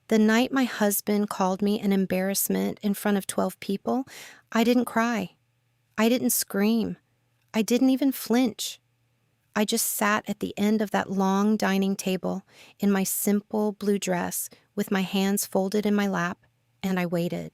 The night my husband called me an embarrassment in front of 12 people, I didn't cry. I didn't scream. I didn't even flinch. I just sat at the end of that long dining table in my simple blue dress with my hands folded in my lap, and I waited.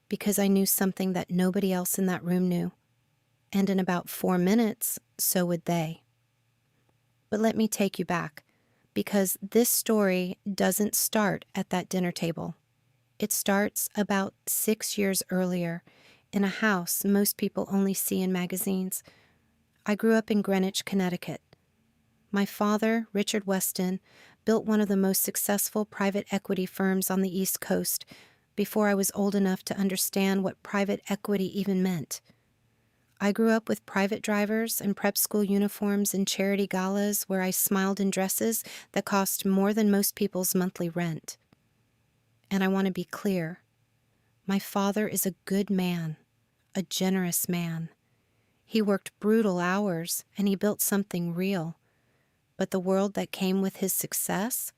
Because I knew something that nobody else in that room knew. And in about 4 minutes, so would they. But let me take you back, because this story doesn't start at that dinner table. It starts about 6 years earlier, in a house most people only see in magazines. I grew up in Greenwich, Connecticut. My father, Richard Weston, built one of the most successful private equity firms on the East Coast before I was old enough to understand what private equity even meant. I grew up with private drivers and prep school uniforms and charity galas where I smiled in dresses that cost more than most people's monthly rent. And I want to be clear. My father is a good man, a generous man. He worked brutal hours and he built something real. But the world that came with his success,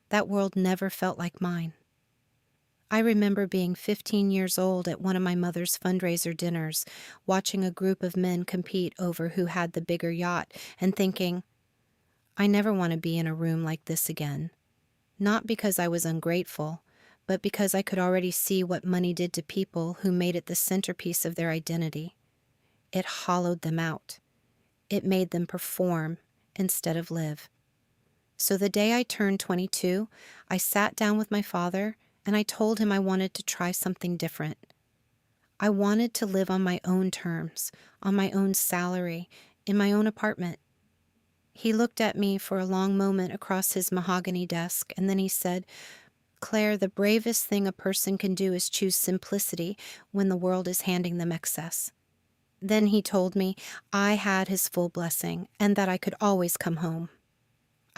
that world never felt like mine. I remember being 15 years old at one of my mother's fundraiser dinners, watching a group of men compete over who had the bigger yacht, and thinking, I never want to be in a room like this again. Not because I was ungrateful, but because I could already see what money did to people who made it the centerpiece of their identity. It hollowed them out. It made them perform instead of live. So the day I turned 22, I sat down with my father and I told him I wanted to try something different. I wanted to live on my own terms, on my own salary, in my own apartment. He looked at me for a long moment across his mahogany desk, and then he said, Claire, the bravest thing a person can do is choose simplicity when the world is handing them excess. Then he told me I had his full blessing and that I could always come home.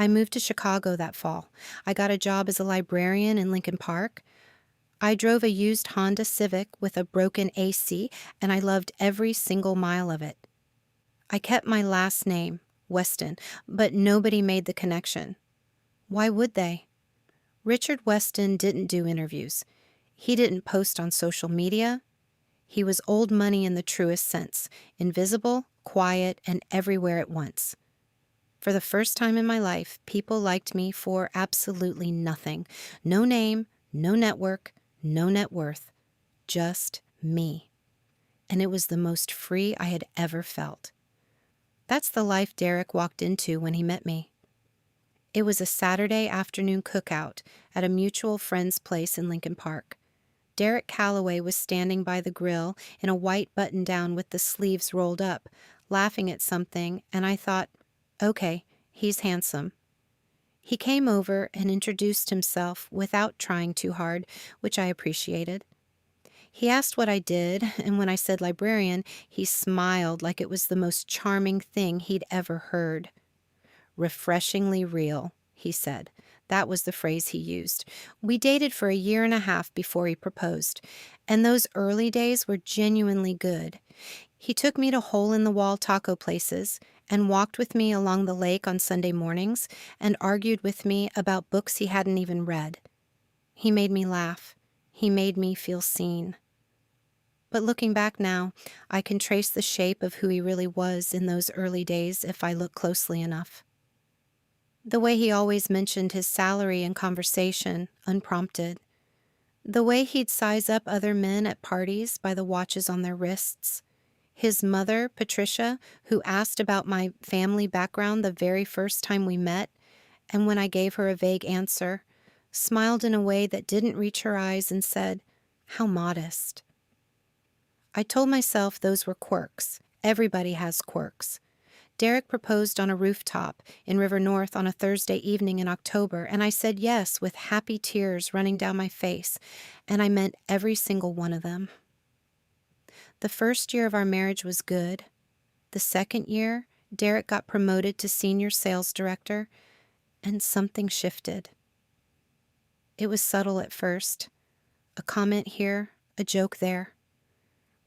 I moved to Chicago that fall. I got a job as a librarian in Lincoln Park. I drove a used Honda Civic with a broken AC, and I loved every single mile of it. I kept my last name, Weston, but nobody made the connection. Why would they? Richard Weston didn't do interviews. He didn't post on social media. He was old money in the truest sense, invisible, quiet, and everywhere at once. For the first time in my life, people liked me for absolutely nothing. No name, no network, no net worth. Just me. And it was the most free I had ever felt. That's the life Derek walked into when he met me. It was a Saturday afternoon cookout at a mutual friend's place in Lincoln Park. Derek Calloway was standing by the grill in a white button-down with the sleeves rolled up, laughing at something, and I thought, okay, he's handsome. He came over and introduced himself without trying too hard, which I appreciated. He asked what I did, and when I said librarian, he smiled like it was the most charming thing he'd ever heard. Refreshingly real, he said. That was the phrase he used. We dated for a year and a half before he proposed, and those early days were genuinely good. He took me to hole-in-the-wall taco places and walked with me along the lake on Sunday mornings and argued with me about books he hadn't even read. He made me laugh. He made me feel seen. But looking back now, I can trace the shape of who he really was in those early days if I look closely enough. The way he always mentioned his salary in conversation, unprompted. The way he'd size up other men at parties by the watches on their wrists. His mother, Patricia, who asked about my family background the very first time we met, and when I gave her a vague answer, smiled in a way that didn't reach her eyes and said, "How modest." I told myself those were quirks. Everybody has quirks. Derek proposed on a rooftop in River North on a Thursday evening in October, and I said yes with happy tears running down my face, and I meant every single one of them. The first year of our marriage was good. The second year, Derek got promoted to senior sales director, and something shifted. It was subtle at first. A comment here, a joke there.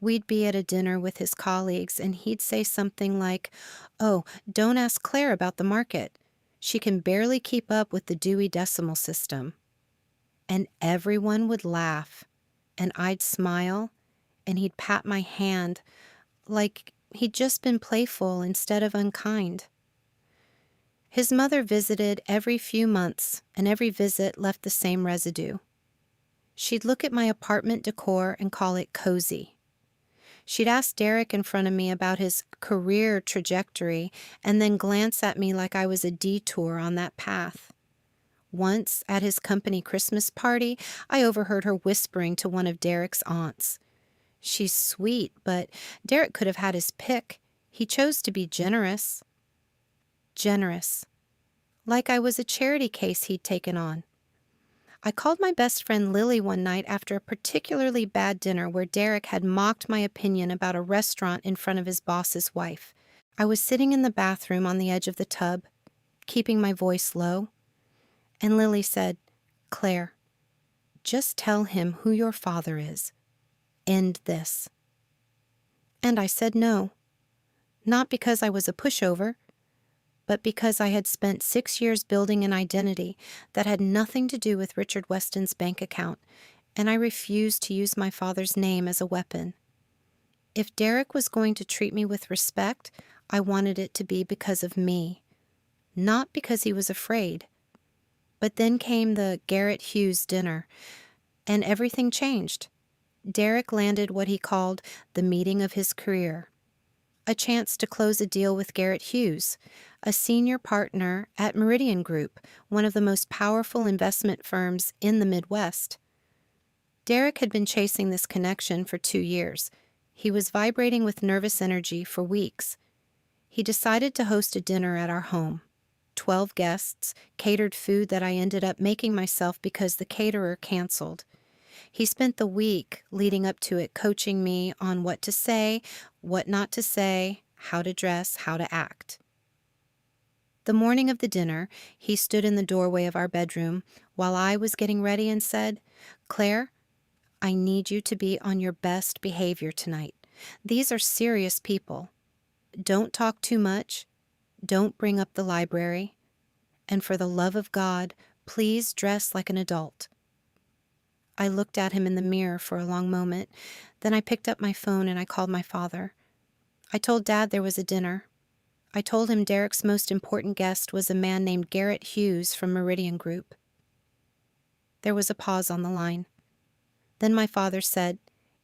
We'd be at a dinner with his colleagues, and he'd say something like, "Oh, don't ask Claire about the market. She can barely keep up with the Dewey Decimal System." and everyone would laugh, and I'd smile, and he'd pat my hand like he'd just been playful instead of unkind. His mother visited every few months, and every visit left the same residue. She'd look at my apartment decor and call it cozy. She'd ask Derek in front of me about his career trajectory and then glance at me like I was a detour on that path. Once, at his company Christmas party, I overheard her whispering to one of Derek's aunts. "She's sweet, but Derek could have had his pick. He chose to be generous." Generous. Like I was a charity case he'd taken on. I called my best friend Lily one night after a particularly bad dinner where Derek had mocked my opinion about a restaurant in front of his boss's wife. I was sitting in the bathroom on the edge of the tub, keeping my voice low, and Lily said, "Claire, just tell him who your father is. End this." And I said no, not because I was a pushover, but because I had spent 6 years building an identity that had nothing to do with Richard Weston's bank account, and I refused to use my father's name as a weapon. If Derek was going to treat me with respect, I wanted it to be because of me, not because he was afraid. But then came the Garrett Hughes dinner, and everything changed. Derek landed what he called the meeting of his career, a chance to close a deal with Garrett Hughes, a senior partner at Meridian Group, one of the most powerful investment firms in the Midwest. Derek had been chasing this connection for 2 years. He was vibrating with nervous energy for weeks. He decided to host a dinner at our home. 12 guests, catered food that I ended up making myself because the caterer canceled. He spent the week leading up to it coaching me on what to say, what not to say, how to dress, how to act. The morning of the dinner, he stood in the doorway of our bedroom while I was getting ready and said, "Claire, I need you to be on your best behavior tonight. These are serious people. Don't talk too much. Don't bring up the library. And for the love of God, please dress like an adult." I looked at him in the mirror for a long moment. Then I picked up my phone and I called my father. I told Dad there was a dinner. I told him Derek's most important guest was a man named Garrett Hughes from Meridian Group. There was a pause on the line. Then my father said,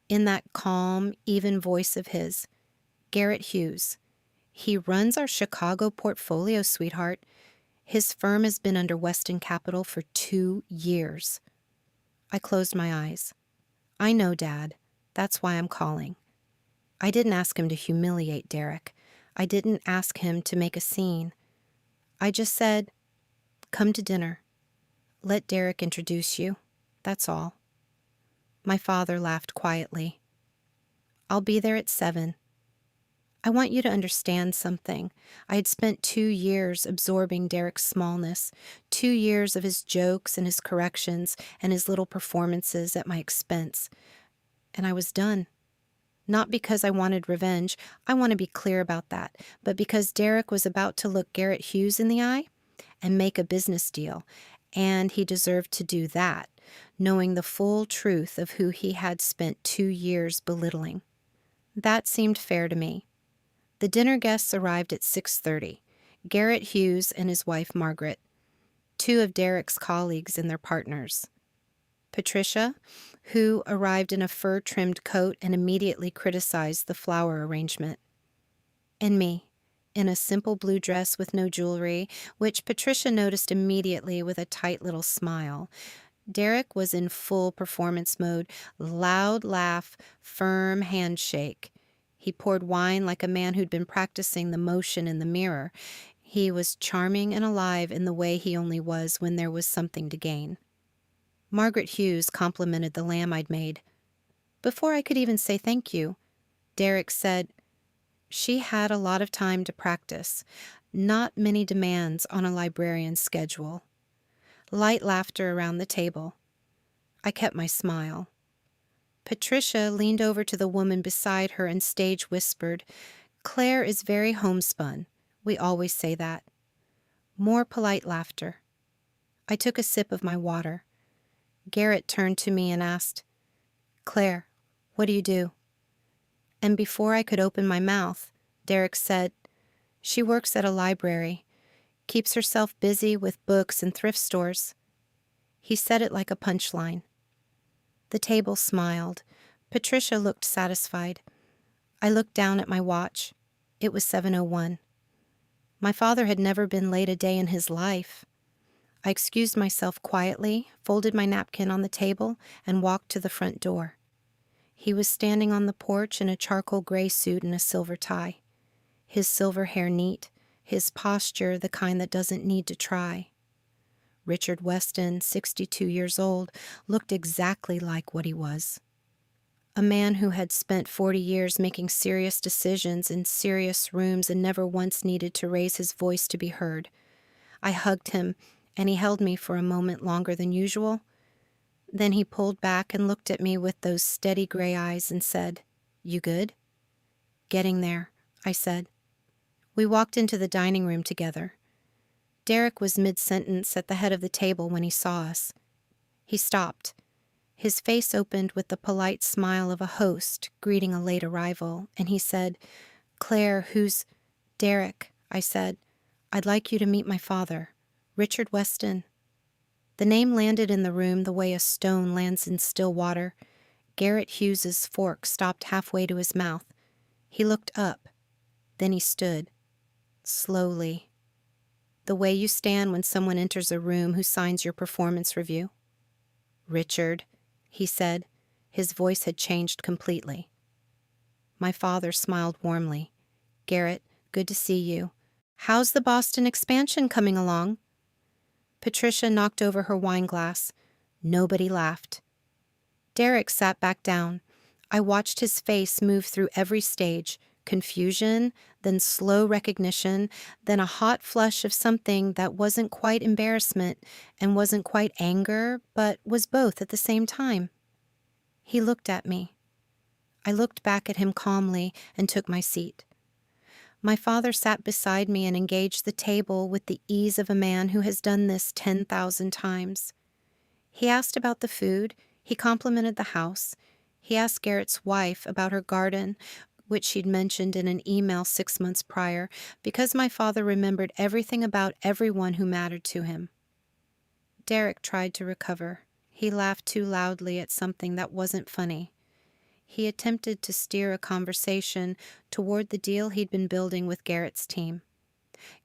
in that calm, even voice of his, "Garrett Hughes. He runs our Chicago portfolio, sweetheart. His firm has been under Weston Capital for 2 years." I closed my eyes. "I know, Dad. That's why I'm calling." I didn't ask him to humiliate Derek. I didn't ask him to make a scene. I just said, "Come to dinner. Let Derek introduce you. That's all." My father laughed quietly. "I'll be there at 7. I want you to understand something. I had spent 2 years absorbing Derek's smallness, 2 years of his jokes and his corrections and his little performances at my expense. And I was done. Not because I wanted revenge, I want to be clear about that, but because Derek was about to look Garrett Hughes in the eye and make a business deal, and he deserved to do that, knowing the full truth of who he had spent 2 years belittling. That seemed fair to me. The dinner guests arrived at 6:30. Garrett Hughes and his wife Margaret, 2 of Derek's colleagues and their partners. Patricia, who arrived in a fur-trimmed coat and immediately criticized the flower arrangement. And me, in a simple blue dress with no jewelry, which Patricia noticed immediately with a tight little smile. Derek was in full performance mode, loud laugh, firm handshake. He poured wine like a man who'd been practicing the motion in the mirror. He was charming and alive in the way he only was when there was something to gain. Margaret Hughes complimented the lamb I'd made. Before I could even say thank you, Derek said, she had a lot of time to practice, not many demands on a librarian's schedule. Light laughter around the table. I kept my smile. Patricia leaned over to the woman beside her and stage whispered, "Claire is very homespun. We always say that." More polite laughter. I took a sip of my water. Garrett turned to me and asked, "Claire, what do you do?" And before I could open my mouth, Derek said, "She works at a library, keeps herself busy with books and thrift stores." He said it like a punchline. The table smiled. Patricia looked satisfied. I looked down at my watch. It was 7:01. My father had never been late a day in his life. I excused myself quietly, folded my napkin on the table, and walked to the front door. He was standing on the porch in a charcoal gray suit and a silver tie. His silver hair neat, his posture the kind that doesn't need to try. Richard Weston, 62 years old, looked exactly like what he was. A man who had spent 40 years making serious decisions in serious rooms and never once needed to raise his voice to be heard. I hugged him, and he held me for a moment longer than usual. Then he pulled back and looked at me with those steady gray eyes and said, "You good?" "Getting there," I said. We walked into the dining room together. Derek was mid-sentence at the head of the table when he saw us. He stopped. His face opened with the polite smile of a host greeting a late arrival, and he said, "Claire, who's—" "Derek," I said. "I'd like you to meet my father, Richard Weston." The name landed in the room the way a stone lands in still water. Garrett Hughes's fork stopped halfway to his mouth. He looked up. Then he stood. Slowly. The way you stand when someone enters a room who signs your performance review. "Richard," he said. His voice had changed completely. My father smiled warmly. "Garrett, good to see you. How's the Boston expansion coming along?" Patricia knocked over her wine glass. Nobody laughed. Derek sat back down. I watched his face move through every stage, confusion, then slow recognition, then a hot flush of something that wasn't quite embarrassment and wasn't quite anger, but was both at the same time. He looked at me. I looked back at him calmly and took my seat. My father sat beside me and engaged the table with the ease of a man who has done this 10,000 times. He asked about the food. He complimented the house. He asked Garrett's wife about her garden, which she'd mentioned in an email 6 months prior, because my father remembered everything about everyone who mattered to him. Derek tried to recover. He laughed too loudly at something that wasn't funny. He attempted to steer a conversation toward the deal he'd been building with Garrett's team.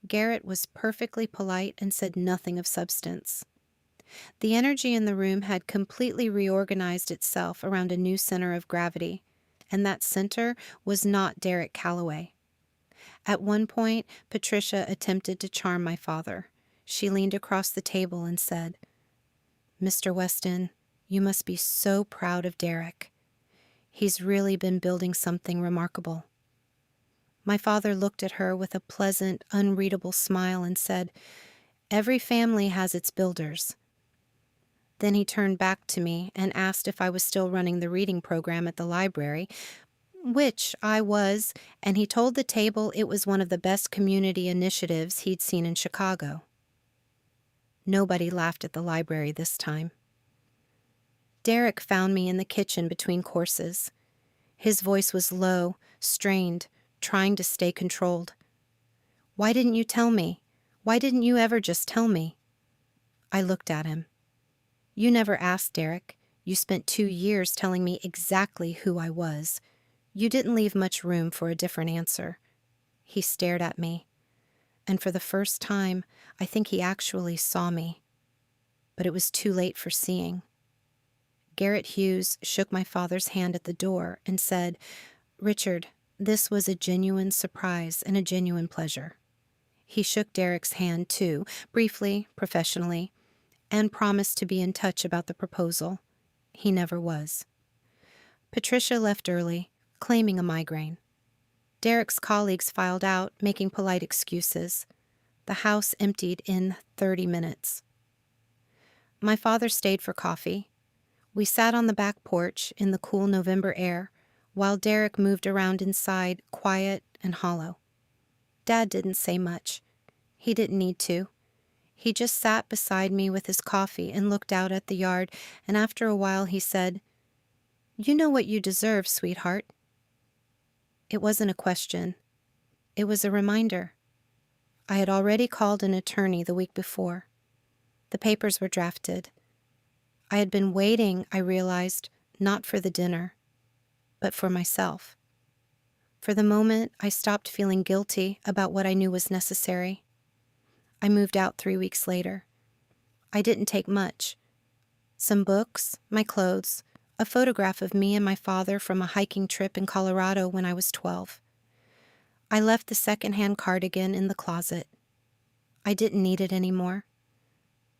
Garrett was perfectly polite and said nothing of substance. The energy in the room had completely reorganized itself around a new center of gravity, and that center was not Derek Calloway. At one point, Patricia attempted to charm my father. She leaned across the table and said, "Mr. Weston, you must be so proud of Derek. He's really been building something remarkable." My father looked at her with a pleasant, unreadable smile and said, "Every family has its builders." Then he turned back to me and asked if I was still running the reading program at the library, which I was, and he told the table it was one of the best community initiatives he'd seen in Chicago. Nobody laughed at the library this time. Derek found me in the kitchen between courses. His voice was low, strained, trying to stay controlled. "Why didn't you tell me? Why didn't you ever just tell me?" I looked at him. "You never asked, Derek. You spent 2 years telling me exactly who I was. You didn't leave much room for a different answer." He stared at me, and for the first time, I think he actually saw me. But it was too late for seeing. Garrett Hughes shook my father's hand at the door and said, "Richard, this was a genuine surprise and a genuine pleasure." He shook Derek's hand, too, briefly, professionally, and promised to be in touch about the proposal. He never was. Patricia left early, claiming a migraine. Derek's colleagues filed out, making polite excuses. The house emptied in 30 minutes. My father stayed for coffee. We sat on the back porch in the cool November air, while Derek moved around inside, quiet and hollow. Dad didn't say much. He didn't need to. He just sat beside me with his coffee and looked out at the yard, and after a while he said, "You know what you deserve, sweetheart." It wasn't a question. It was a reminder. I had already called an attorney the week before. The papers were drafted. I had been waiting, I realized, not for the dinner, but for myself. For the moment, I stopped feeling guilty about what I knew was necessary. I moved out 3 weeks later. I didn't take much. Some books, my clothes, a photograph of me and my father from a hiking trip in Colorado when I was 12. I left the secondhand cardigan in the closet. I didn't need it anymore.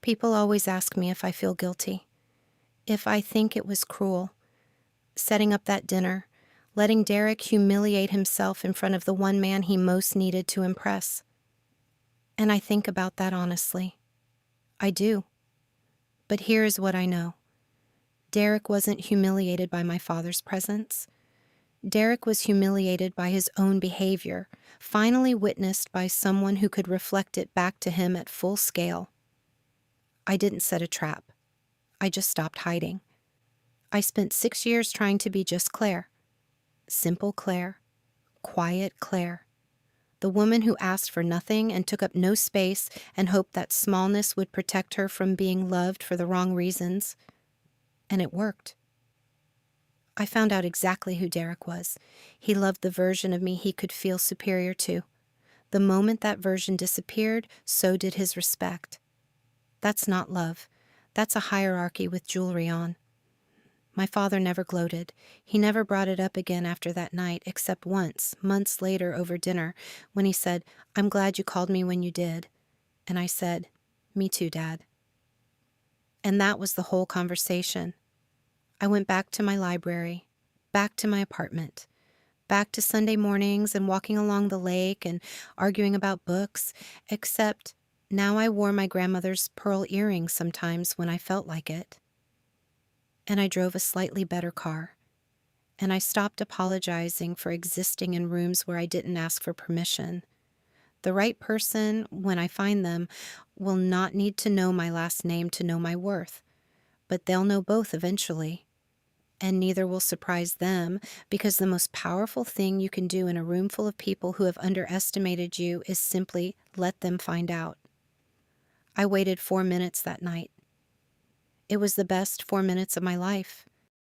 People always ask me if I feel guilty, if I think it was cruel, setting up that dinner, letting Derek humiliate himself in front of the one man he most needed to impress. And I think about that honestly. I do. But here is what I know. Derek wasn't humiliated by my father's presence. Derek was humiliated by his own behavior, finally witnessed by someone who could reflect it back to him at full scale. I didn't set a trap. I just stopped hiding. I spent 6 years trying to be just Claire. Simple Claire. Quiet Claire. The woman who asked for nothing and took up no space and hoped that smallness would protect her from being loved for the wrong reasons. And it worked. I found out exactly who Derek was. He loved the version of me he could feel superior to. The moment that version disappeared, so did his respect. That's not love. That's a hierarchy with jewelry on. My father never gloated. He never brought it up again after that night, except once, months later over dinner, when he said, "I'm glad you called me when you did." And I said, "Me too, Dad." And that was the whole conversation. I went back to my library, back to my apartment, back to Sunday mornings and walking along the lake and arguing about books, except now I wore my grandmother's pearl earrings sometimes when I felt like it. And I drove a slightly better car. And I stopped apologizing for existing in rooms where I didn't ask for permission. The right person, when I find them, will not need to know my last name to know my worth, but they'll know both eventually. And neither will surprise them, because the most powerful thing you can do in a room full of people who have underestimated you is simply let them find out. I waited 4 minutes that night. It was the best 4 minutes of my life.